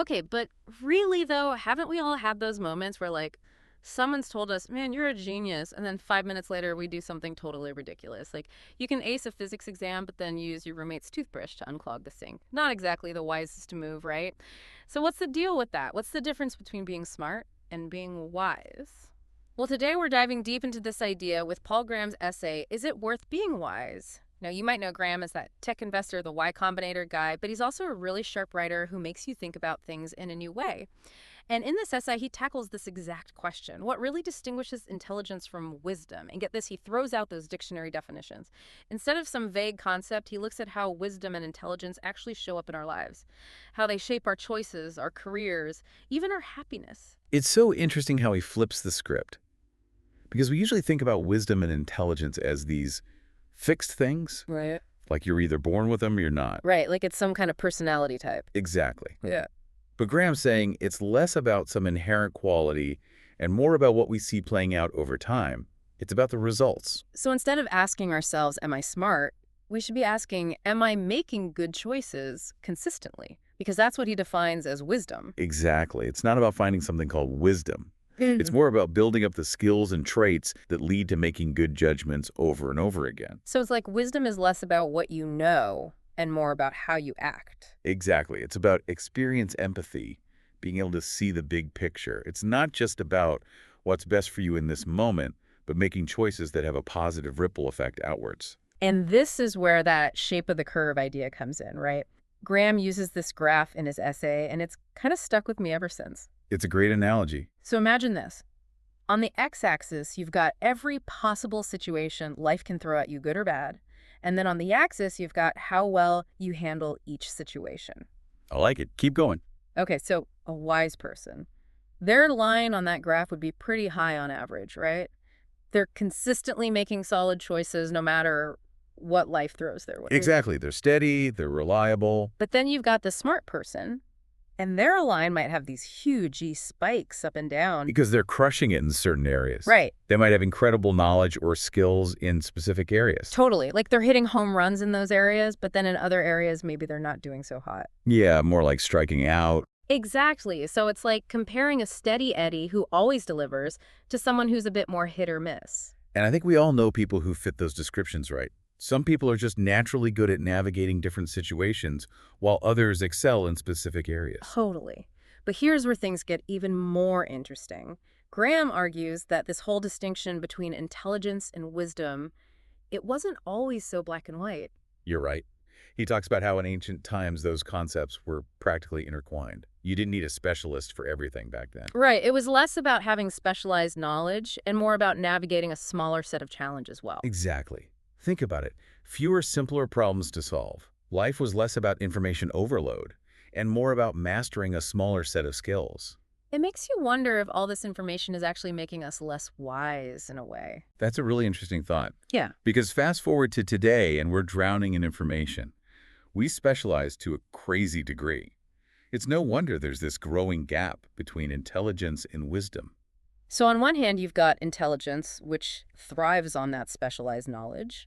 Okay, but really though, haven't we all had those moments where like someone's told us, man, you're a genius, and then 5 minutes later we do something totally ridiculous. Like you can ace a physics exam, but then use your roommate's toothbrush to unclog the sink. Not exactly the wisest move, right? So what's the deal with that? What's the difference between being smart and being wise? Well, today we're diving deep into this idea with Paul Graham's essay, Is It Worth Being Wise? Now, you might know Graham as that tech investor, the Y Combinator guy, but he's also a really sharp writer who makes you think about things in a new way. And in this essay, he tackles this exact question. What really distinguishes intelligence from wisdom? And get this, he throws out those dictionary definitions. Instead of some vague concept, he looks at how wisdom and intelligence actually show up in our lives, how they shape our choices, our careers, even our happiness. It's so interesting how he flips the script, because we usually think about wisdom and intelligence as these fixed things, Right. like you're either born with them or you're not. Right, like it's some kind of personality type. Exactly. Yeah. But Graham's saying it's less about some inherent quality and more about what we see playing out over time. It's about the results. So instead of asking ourselves, am I smart? We should be asking, am I making good choices consistently? Because that's what he defines as wisdom. Exactly. It's not about finding something called wisdom. It's more about building up the skills and traits that lead to making good judgments over and over again. So it's like wisdom is less about what you know and more about how you act. Exactly. It's about experience empathy, being able to see the big picture. It's not just about what's best for you in this moment, but making choices that have a positive ripple effect outwards. And this is where that shape of the curve idea comes in, right? Graham uses this graph in his essay, and it's kind of stuck with me ever since. It's a great analogy. So imagine this. On the x-axis, you've got every possible situation life can throw at you, good or bad. And then on the axis, you've got how well you handle each situation. I like it. Keep going. Okay, so a wise person. Their line on that graph would be pretty high on average, right? They're consistently making solid choices no matter what life throws their way. Exactly. They're steady, they're reliable. But then you've got the smart person, and their line might have these huge spikes up and down. Because they're crushing it in certain areas. Right. They might have incredible knowledge or skills in specific areas. Totally. Like they're hitting home runs in those areas, but then in other areas, maybe they're not doing so hot. Yeah, more like striking out. Exactly. So it's like comparing a steady Eddie who always delivers to someone who's a bit more hit or miss. And I think we all know people who fit those descriptions right. Some people are just naturally good at navigating different situations, while others excel in specific areas. Totally. But here's where things get even more interesting. Graham argues that this whole distinction between intelligence and wisdom, it wasn't always so black and white. You're right. He talks about how in ancient times those concepts were practically intertwined. You didn't need a specialist for everything back then. Right. It was less about having specialized knowledge and more about navigating a smaller set of challenges well. Exactly. Think about it. Fewer, simpler problems to solve. Life was less about information overload and more about mastering a smaller set of skills. It makes you wonder if all this information is actually making us less wise in a way. That's a really interesting thought. Yeah. Because fast forward to today and we're drowning in information. We specialize to a crazy degree. It's no wonder there's this growing gap between intelligence and wisdom. So on one hand, you've got intelligence, which thrives on that specialized knowledge.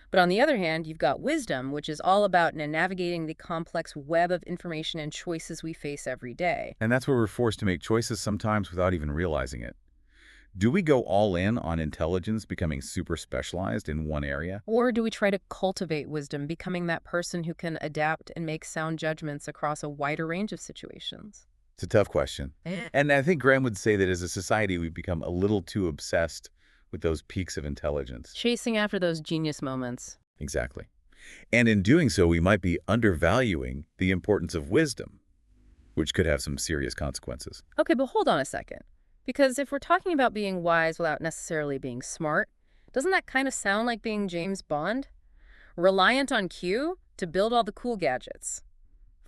But on the other hand, you've got wisdom, which is all about navigating the complex web of information and choices we face every day. And that's where we're forced to make choices sometimes without even realizing it. Do we go all in on intelligence, becoming super specialized in one area? Or do we try to cultivate wisdom, becoming that person who can adapt and make sound judgments across a wider range of situations? It's a tough question. And I think Graham would say that as a society, we've become a little too obsessed with those peaks of intelligence. Chasing after those genius moments. Exactly. And in doing so, we might be undervaluing the importance of wisdom, which could have some serious consequences. Okay, but hold on a second. Because if we're talking about being wise without necessarily being smart, doesn't that kind of sound like being James Bond? Reliant on Q to build all the cool gadgets.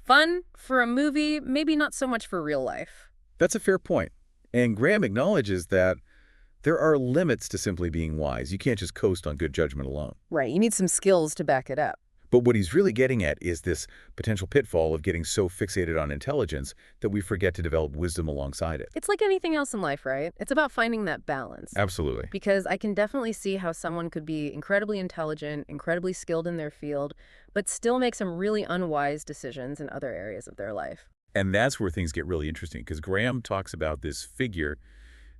Fun for a movie, maybe not so much for real life. That's a fair point. And Graham acknowledges that there are limits to simply being wise. You can't just coast on good judgment alone. Right, you need some skills to back it up. But what he's really getting at is this potential pitfall of getting so fixated on intelligence that we forget to develop wisdom alongside it. It's like anything else in life, right? It's about finding that balance. Absolutely. Because I can definitely see how someone could be incredibly intelligent, incredibly skilled in their field, but still make some really unwise decisions in other areas of their life. And that's where things get really interesting, because Graham talks about this figure,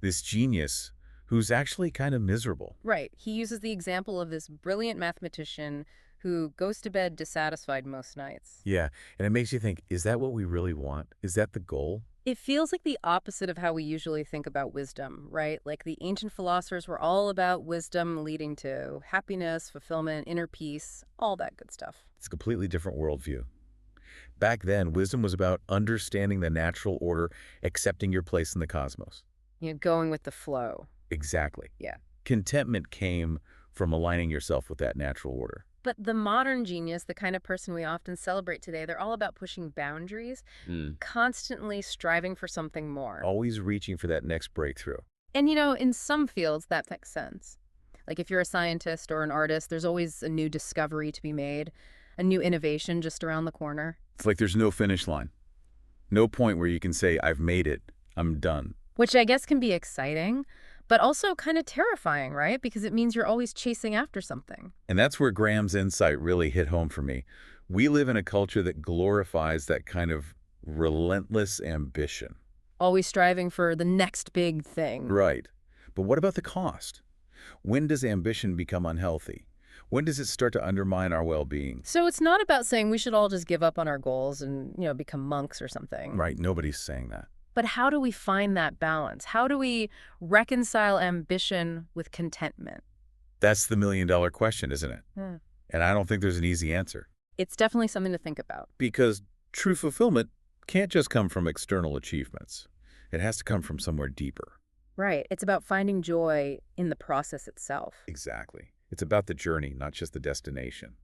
this genius, who's actually kind of miserable. Right. He uses the example of this brilliant mathematician who goes to bed dissatisfied most nights. Yeah, and it makes you think, is that what we really want? Is that the goal? It feels like the opposite of how we usually think about wisdom, right? Like the ancient philosophers were all about wisdom leading to happiness, fulfillment, inner peace, all that good stuff. It's a completely different worldview. Back then, wisdom was about understanding the natural order, accepting your place in the cosmos. Going with the flow. Exactly. Yeah. Contentment came from aligning yourself with that natural order. But the modern genius, the kind of person we often celebrate today, they're all about pushing boundaries, Mm. constantly striving for something more. Always reaching for that next breakthrough. And in some fields, that makes sense. Like if you're a scientist or an artist, there's always a new discovery to be made, a new innovation just around the corner. It's like there's no finish line. No point where you can say, I've made it, I'm done. Which I guess can be exciting, but also kind of terrifying, right? Because it means you're always chasing after something. And that's where Graham's insight really hit home for me. We live in a culture that glorifies that kind of relentless ambition. Always striving for the next big thing. Right. But what about the cost? When does ambition become unhealthy? When does it start to undermine our well-being? So it's not about saying we should all just give up on our goals and, become monks or something. Right, nobody's saying that. But how do we find that balance? How do we reconcile ambition with contentment? That's the million-dollar question, isn't it? Hmm. And I don't think there's an easy answer. It's definitely something to think about. Because true fulfillment can't just come from external achievements. It has to come from somewhere deeper. Right. It's about finding joy in the process itself. Exactly. It's about the journey, not just the destination.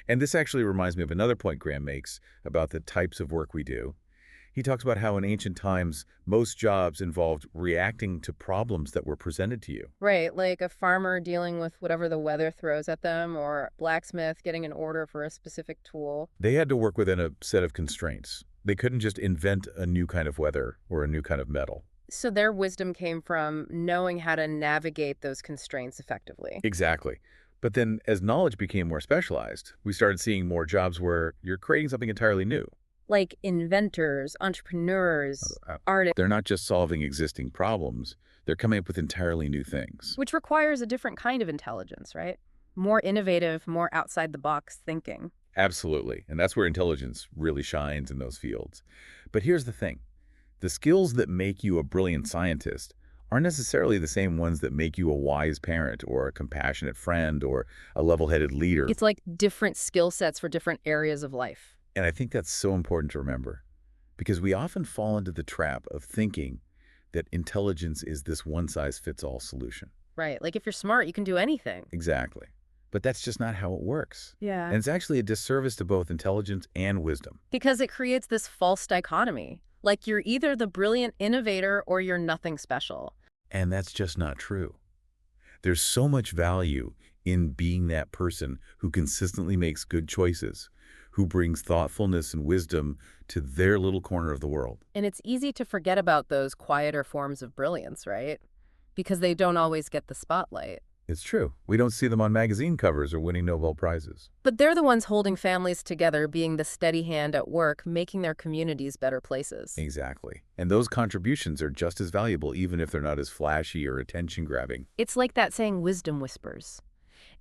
And this actually reminds me of another point Graham makes about the types of work we do. He talks about how in ancient times, most jobs involved reacting to problems that were presented to you. Right, like a farmer dealing with whatever the weather throws at them, or a blacksmith getting an order for a specific tool. They had to work within a set of constraints. They couldn't just invent a new kind of weather or a new kind of metal. So their wisdom came from knowing how to navigate those constraints effectively. Exactly. But then as knowledge became more specialized, we started seeing more jobs where you're creating something entirely new. Like inventors, entrepreneurs, artists, They're not just solving existing problems, they're coming up with entirely new things. which requires a different kind of intelligence, right? More innovative, more outside the box thinking. Absolutely. And that's where intelligence really shines in those fields. But here's the thing. The skills that make you a brilliant scientist aren't necessarily the same ones that make you a wise parent or a compassionate friend or a level-headed leader. It's like different skill sets for different areas of life. And I think that's so important to remember because we often fall into the trap of thinking that intelligence is this one-size-fits-all solution. Right, like if you're smart, you can do anything. Exactly. But that's just not how it works. Yeah. And it's actually a disservice to both intelligence and wisdom. Because it creates this false dichotomy. Like you're either the brilliant innovator or you're nothing special. And that's just not true. There's so much value in being that person who consistently makes good choices, who brings thoughtfulness and wisdom to their little corner of the world. And it's easy to forget about those quieter forms of brilliance, right? Because they don't always get the spotlight. It's true. We don't see them on magazine covers or winning Nobel Prizes. But they're the ones holding families together, being the steady hand at work, making their communities better places. Exactly. And those contributions are just as valuable even if they're not as flashy or attention-grabbing. It's like that saying, wisdom whispers.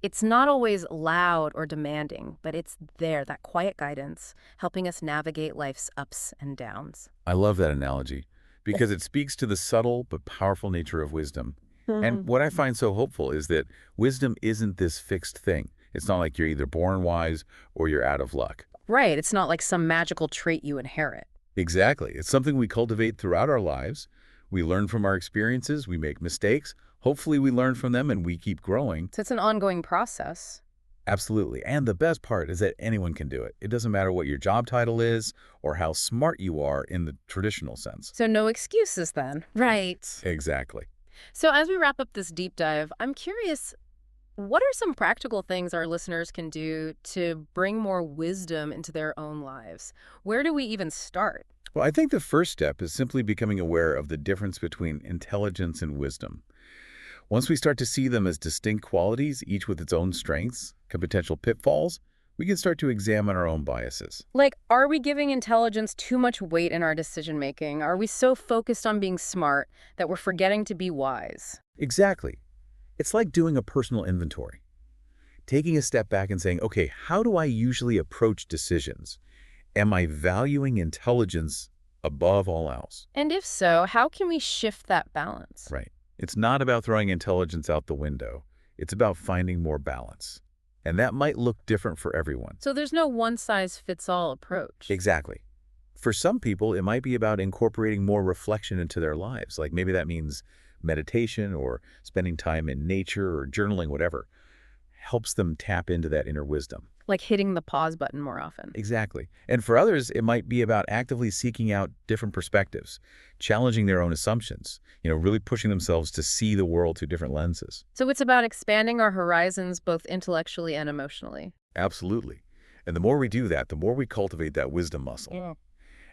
It's not always loud or demanding, but it's there, that quiet guidance, helping us navigate life's ups and downs. I love that analogy because it speaks to the subtle but powerful nature of wisdom. And what I find so hopeful is that wisdom isn't this fixed thing. It's not like you're either born wise or you're out of luck. Right, it's not like some magical trait you inherit. Exactly. It's something we cultivate throughout our lives. We learn from our experiences, we make mistakes. Hopefully we learn from them and we keep growing. So it's an ongoing process. Absolutely. And the best part is that anyone can do it. It doesn't matter what your job title is or how smart you are in the traditional sense. So no excuses then. Right. Exactly. So as we wrap up this deep dive, I'm curious, what are some practical things our listeners can do to bring more wisdom into their own lives? Where do we even start? Well, I think the first step is simply becoming aware of the difference between intelligence and wisdom. Once we start to see them as distinct qualities, each with its own strengths and potential pitfalls, we can start to examine our own biases. Like, are we giving intelligence too much weight in our decision making? Are we so focused on being smart that we're forgetting to be wise? Exactly. It's like doing a personal inventory, taking a step back and saying, okay, how do I usually approach decisions? Am I valuing intelligence above all else? And if so, how can we shift that balance? Right. It's not about throwing intelligence out the window. It's about finding more balance. And that might look different for everyone. So there's no one-size-fits-all approach. Exactly. For some people, it might be about incorporating more reflection into their lives. Like maybe that means meditation or spending time in nature or journaling, whatever. Helps them tap into that inner wisdom. Like hitting the pause button more often. Exactly. And for others, it might be about actively seeking out different perspectives, challenging their own assumptions, really pushing themselves to see the world through different lenses. So it's about expanding our horizons both intellectually and emotionally. Absolutely. And the more we do that, the more we cultivate that wisdom muscle. Yeah.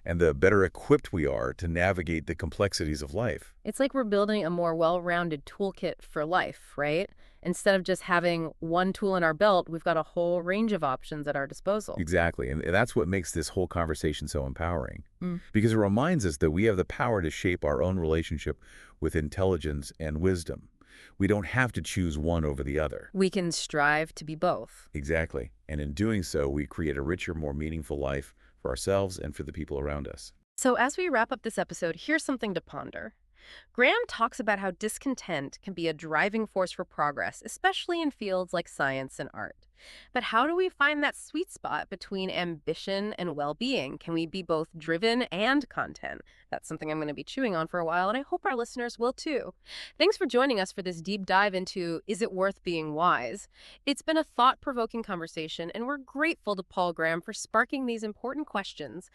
And the better equipped we are to navigate the complexities of life. It's like we're building a more well-rounded toolkit for life, right? Instead of just having one tool in our belt, we've got a whole range of options at our disposal. Exactly. And that's what makes this whole conversation so empowering. Mm. Because it reminds us that we have the power to shape our own relationship with intelligence and wisdom. We don't have to choose one over the other. We can strive to be both. Exactly. And in doing so, we create a richer, more meaningful life for ourselves and for the people around us. So as we wrap up this episode, here's something to ponder. Graham talks about how discontent can be a driving force for progress, especially in fields like science and art. But how do we find that sweet spot between ambition and well-being? Can we be both driven and content? That's something I'm going to be chewing on for a while, and I hope our listeners will too. Thanks for joining us for this deep dive into Is It Worth Being Wise? It's been a thought-provoking conversation, and we're grateful to Paul Graham for sparking these important questions.